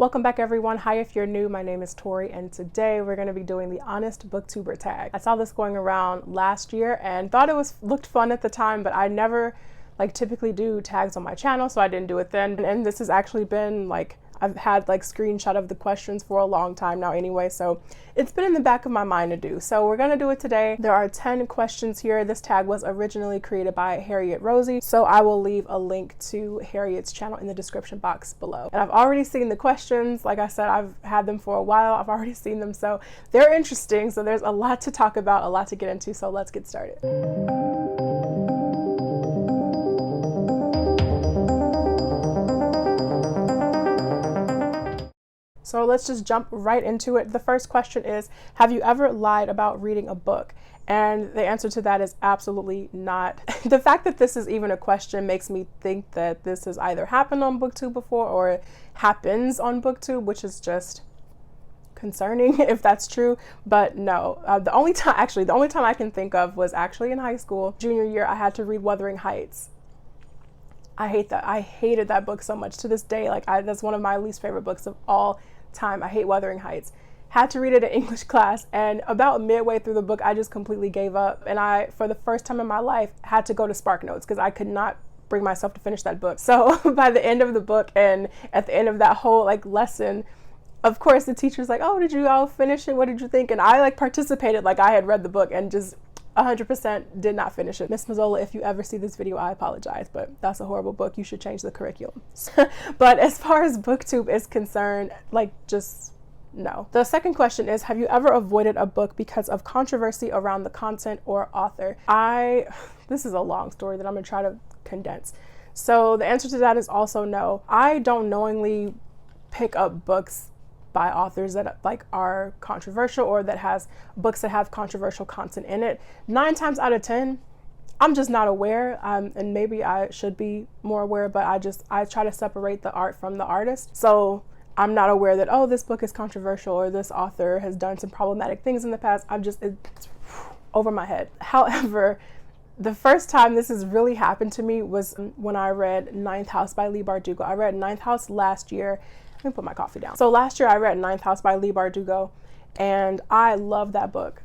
Welcome back everyone. Hi if you're new, my name is Tori and today we're going to be doing the Honest Booktuber Tag. I saw this going around last year and thought it looked fun at the time, but I never typically do tags on my channel, so I didn't do it then. And this has actually been I've had screenshot of the questions for a long time now anyway, so it's been in the back of my mind to do. So we're gonna do it today. There are 10 questions here. This tag was originally created by Harriet Rosie, so I will leave a link to Harriet's channel in the description box below. And I've already seen the questions. Like I said, I've had them for a while. I've already seen them, so they're interesting. So there's a lot to talk about, a lot to get into, so let's get started. So let's just jump right into it. The first question is, have you ever lied about reading a book? And the answer to that is absolutely not. The fact that this is even a question makes me think that this has either happened on BookTube before or happens on BookTube, which is just concerning if that's true. But no, the only time I can think of was actually in high school. Junior year, I had to read Wuthering Heights. I hate that. I hated that book so much. To this day, that's one of my least favorite books of all time. I hate Wuthering Heights. Had to read it in English class, and about midway through the book I just completely gave up, and I, for the first time in my life, had to go to Spark Notes because I could not bring myself to finish that book. So by the end of the book and at the end of that whole lesson, of course the teacher's like, oh, did you all finish it? What did you think? And I participated like I had read the book and just 100% did not finish it. Miss Mazzola, if you ever see this video, I apologize, but that's a horrible book. You should change the curriculum. But as far as BookTube is concerned, just no. The second question is, have you ever avoided a book because of controversy around the content or author? This is a long story that I'm gonna try to condense. So the answer to that is also no. I don't knowingly pick up books by authors that are controversial or that has books that have controversial content in it. 9 times out of 10, I'm just not aware, and maybe I should be more aware, but I try to separate the art from the artist. So I'm not aware that, oh, this book is controversial or this author has done some problematic things in the past. It's over my head. However, the first time this has really happened to me was when I read Ninth House by Leigh Bardugo. I read Ninth House last year. Let me put my coffee down. So last year I read Ninth House by Leigh Bardugo, and I loved that book.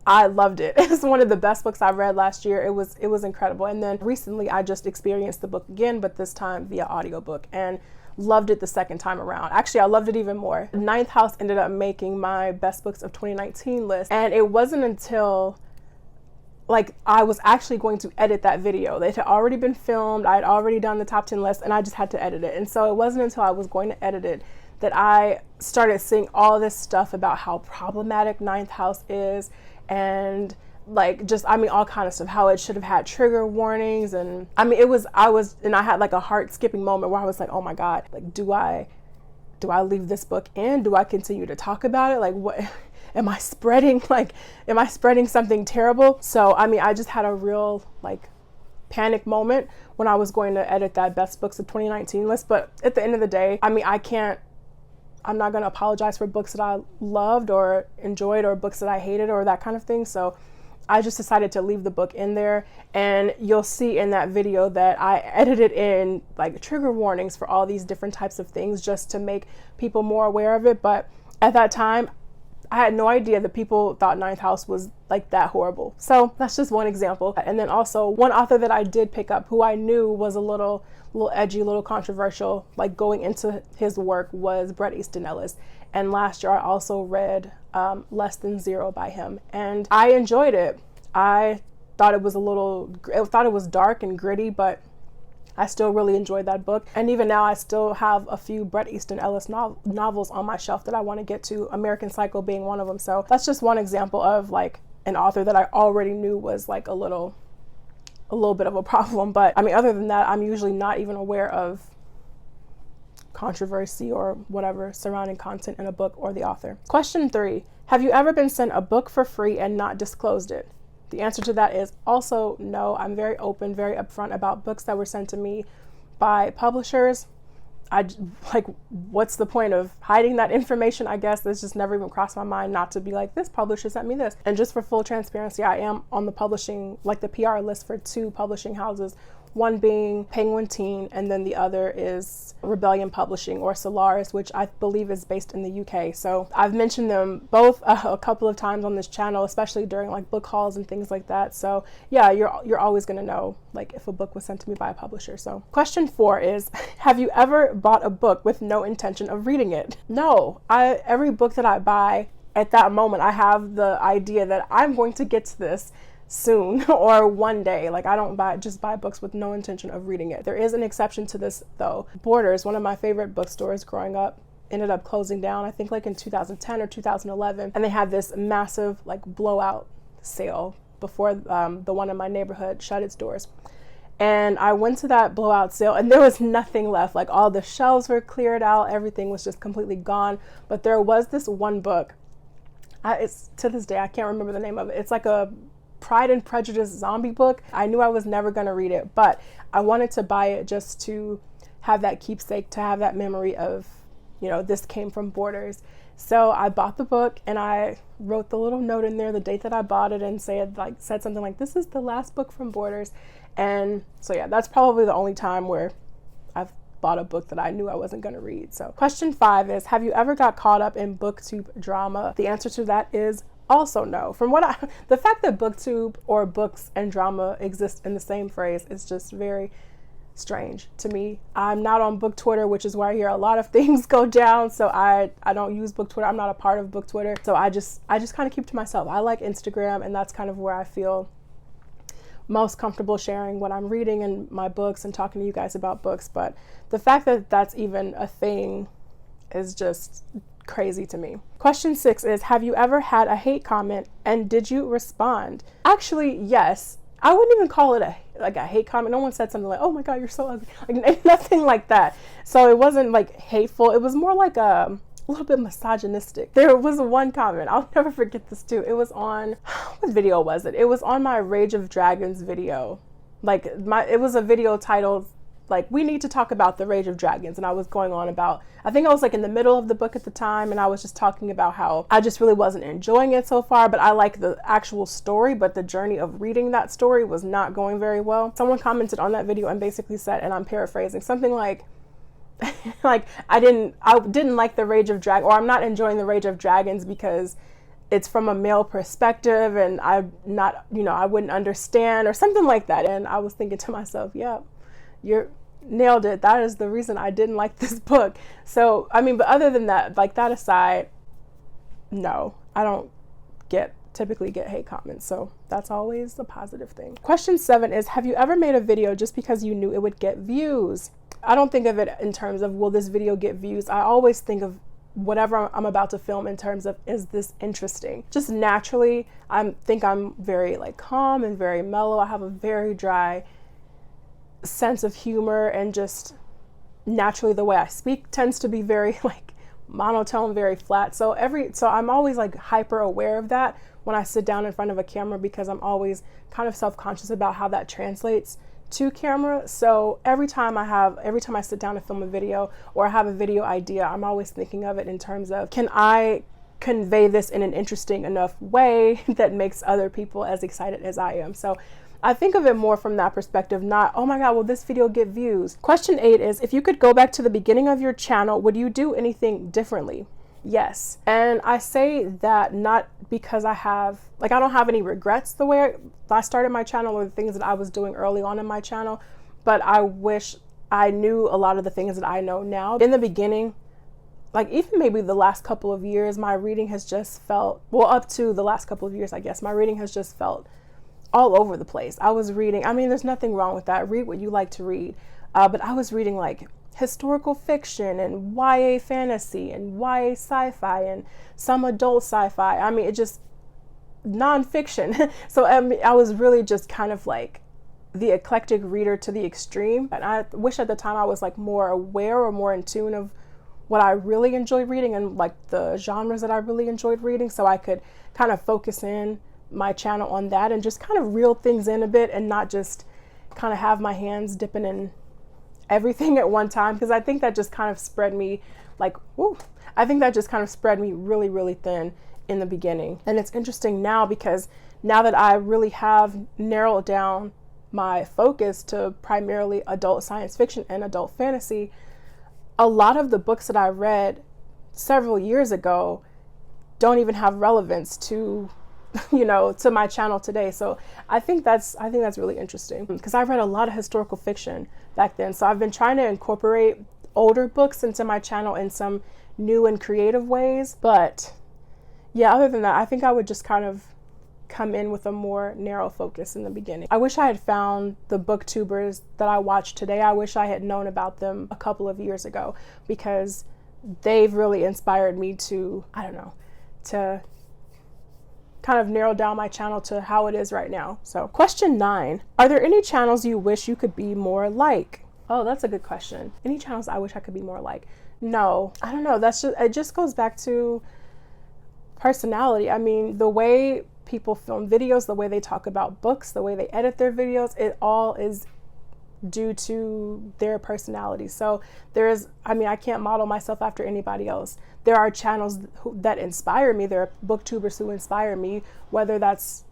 I loved it. It's one of the best books I read last year. It was incredible. And then recently I just experienced the book again, but this time via audiobook, and loved it the second time around. Actually, I loved it even more. Ninth House ended up making my best books of 2019 list, and it wasn't until I was actually going to edit that video. It had already been filmed. I had already done the top 10 list, and I just had to edit it. And so it wasn't until I was going to edit it that I started seeing all this stuff about how problematic Ninth House is, and all kind of stuff, how it should have had trigger warnings. And I had a heart skipping moment where I was like, oh my God, do I leave this book in? Do I continue to talk about it? What am I spreading? Am I spreading something terrible? So I just had a real panic moment when I was going to edit that best books of 2019 list. But at the end of the day, I'm not going to apologize for books that I loved or enjoyed or books that I hated or that kind of thing. So I just decided to leave the book in there, and you'll see in that video that I edited in trigger warnings for all these different types of things just to make people more aware of it. But at that time, I had no idea that people thought Ninth House was that horrible. So that's just one example. And then also one author that I did pick up who I knew was a little edgy, a little controversial, going into his work, was Bret Easton Ellis. And last year I also read Less Than Zero by him, and I enjoyed it. I thought it was dark and gritty, but I still really enjoyed that book. And even now I still have a few Bret Easton Ellis novels on my shelf that I want to get to, American Psycho being one of them. So that's just one example of an author that I already knew was a little bit of a problem. But other than that, I'm usually not even aware of controversy or whatever surrounding content in a book or the author. Question 3, have you ever been sent a book for free and not disclosed it? The answer to that is also no. I'm very open, very upfront about books that were sent to me by publishers. What's the point of hiding that information? I guess this just never even crossed my mind not to be this publisher sent me this. And just for full transparency, I am on the publishing, the PR list for 2 publishing houses. one being Penguin Teen, and then the other is Rebellion Publishing, or Solaris, which I believe is based in the UK. So I've mentioned them both a couple of times on this channel, especially during like book hauls and things like that. So yeah, you're always going to know like if a book was sent to me by a publisher. So question 4 is, have you ever bought a book with no intention of reading it? No. Every book that I buy, at that moment, I have the idea that I'm going to get to this soon or one day. Like, I don't just buy books with no intention of reading it. There is an exception to this though. Borders, one of my favorite bookstores growing up, ended up closing down, I think like in 2010 or 2011, and they had this massive like blowout sale before the one in my neighborhood shut its doors. And I went to that blowout sale and there was nothing left. Like, all the shelves were cleared out, everything was just completely gone. But there was this one book, it's to this day I can't remember the name of it. It's like a Pride and Prejudice zombie book. I knew I was never going to read it, but I wanted to buy it just to have that keepsake, to have that memory of, you know, this came from Borders. So I bought the book and I wrote the little note in there, the date that I bought it, and said something like, this is the last book from Borders. And so yeah, that's probably the only time where I've bought a book that I knew I wasn't going to read. So question 5 is, have you ever got caught up in booktube drama? The answer to that is also no. From what the fact that booktube or books and drama exist in the same phrase is just very strange to me. I'm not on book Twitter, which is where I hear a lot of things go down. So I don't use book Twitter. I'm not a part of book Twitter. So I just kind of keep to myself. I like Instagram, and that's kind of where I feel most comfortable sharing what I'm reading and my books and talking to you guys about books. But the fact that that's even a thing is just crazy to me. Question 6 is, have you ever had a hate comment and did you respond? Actually, yes. I wouldn't even call it a hate comment. No one said something like, oh my God, you're so ugly. Like, nothing like that. So it wasn't like hateful. It was more like a little bit misogynistic. There was one comment, I'll never forget this too. It was on, what video was it? It was on my Rage of Dragons video. Like, it was a video titled like, we need to talk about the Rage of Dragons. And I was going on about, I think I was like in the middle of the book at the time, and I was just talking about how I just really wasn't enjoying it so far, but I like the actual story, but the journey of reading that story was not going very well. Someone commented on that video and basically said, and I'm paraphrasing, something like, like, I didn't like the Rage of Dragons, or I'm not enjoying the Rage of Dragons because it's from a male perspective and I'm not, I wouldn't understand, or something like that. And I was thinking to myself, yeah, you nailed it. That is the reason I didn't like this book. So, I mean, but other than that, like, that aside, no, I don't typically get hate comments. So that's always a positive thing. Question 7 is, have you ever made a video just because you knew it would get views? I don't think of it in terms of, will this video get views? I always think of whatever I'm about to film in terms of, is this interesting? Just naturally, I think I'm very like calm and very mellow. I have a very dry sense of humor, and just naturally the way I speak tends to be very like monotone, very flat. So I'm always like hyper aware of that when I sit down in front of a camera, because I'm always kind of self-conscious about how that translates to camera. So every time I sit down to film a video or I have a video idea, I'm always thinking of it in terms of, can I convey this in an interesting enough way that makes other people as excited as I am? So I think of it more from that perspective, not, oh my God, will this video get views? Question 8 is, if you could go back to the beginning of your channel, would you do anything differently? Yes. And I say that not because I don't have any regrets the way I started my channel or the things that I was doing early on in my channel, but I wish I knew a lot of the things that I know now. In the beginning, like even maybe the last couple of years, my reading has just felt, well, up to the last couple of years, I guess, my reading has just felt all over the place. I was reading, I mean, there's nothing wrong with that. Read what you like to read. But I was reading like historical fiction and YA fantasy and YA sci-fi and some adult sci-fi. I mean, it just nonfiction. So I was really just kind of like the eclectic reader to the extreme. And I wish at the time I was like more aware or more in tune of what I really enjoyed reading and like the genres that I really enjoyed reading, so I could kind of focus in my channel on that and just kind of reel things in a bit and not just kind of have my hands dipping in everything at one time, because I think that just kind of spread me like, whoo, I think that just kind of spread me really, really thin in the beginning. And it's interesting now, because now that I really have narrowed down my focus to primarily adult science fiction and adult fantasy, a lot of the books that I read several years ago don't even have relevance to, to my channel today. So I think that's really interesting, because I read a lot of historical fiction back then. So I've been trying to incorporate older books into my channel in some new and creative ways. But yeah, other than that, I think I would just kind of come in with a more narrow focus in the beginning. I wish I had found the booktubers that I watch today. I wish I had known about them a couple of years ago, because they've really inspired me to, to kind of narrow down my channel to how it is right now. So question 9, are there any channels you wish you could be more like? Oh, that's a good question. Any channels I wish I could be more like? No, I don't know. It just goes back to personality. I mean, the way people film videos, the way they talk about books, the way they edit their videos, it all is due to their personality. So I can't model myself after anybody else. There are channels that inspire me. There are booktubers who inspire me, whether that's,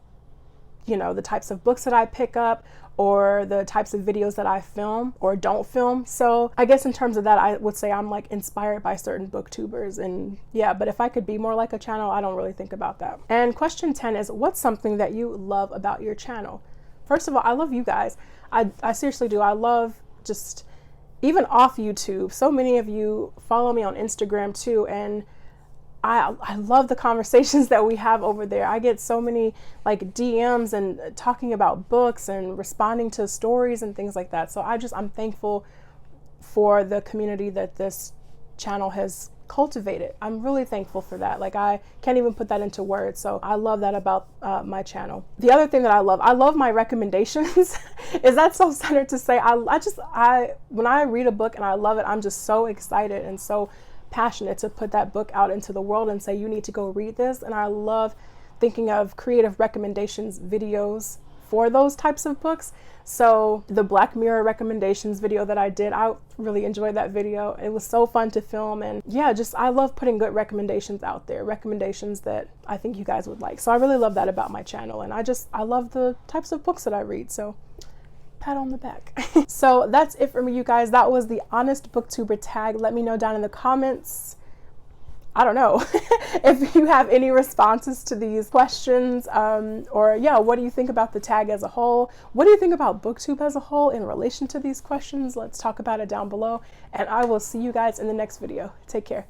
the types of books that I pick up or the types of videos that I film or don't film. So I guess in terms of that, I would say I'm like inspired by certain booktubers. And yeah, but if I could be more like a channel, I don't really think about that. And question 10 is, what's something that you love about your channel? First of all, I love you guys. I seriously do. I love just, even off YouTube, so many of you follow me on Instagram too, and I love the conversations that we have over there. I get so many like DMs and talking about books and responding to stories and things like that. So I'm thankful for the community that this channel has cultivated. I'm really thankful for that. Like, I can't even put that into words. So I love that about my channel. The other thing that I love my recommendations. Is that so centered to say? When I read a book and I love it, I'm just so excited and so passionate to put that book out into the world and say, you need to go read this. And I love thinking of creative recommendations videos for those types of books. So the Black Mirror recommendations video that I did, I really enjoyed that video. It was so fun to film. And yeah, I love putting good recommendations out there, recommendations that I think you guys would like. So I really love that about my channel. And I love the types of books that I read. So pat on the back. So that's it for me, you guys. That was the Honest Booktuber tag. Let me know down in the comments, I don't know, if you have any responses to these questions, or yeah, what do you think about the tag as a whole? What do you think about BookTube as a whole in relation to these questions? Let's talk about it down below, and I will see you guys in the next video. Take care.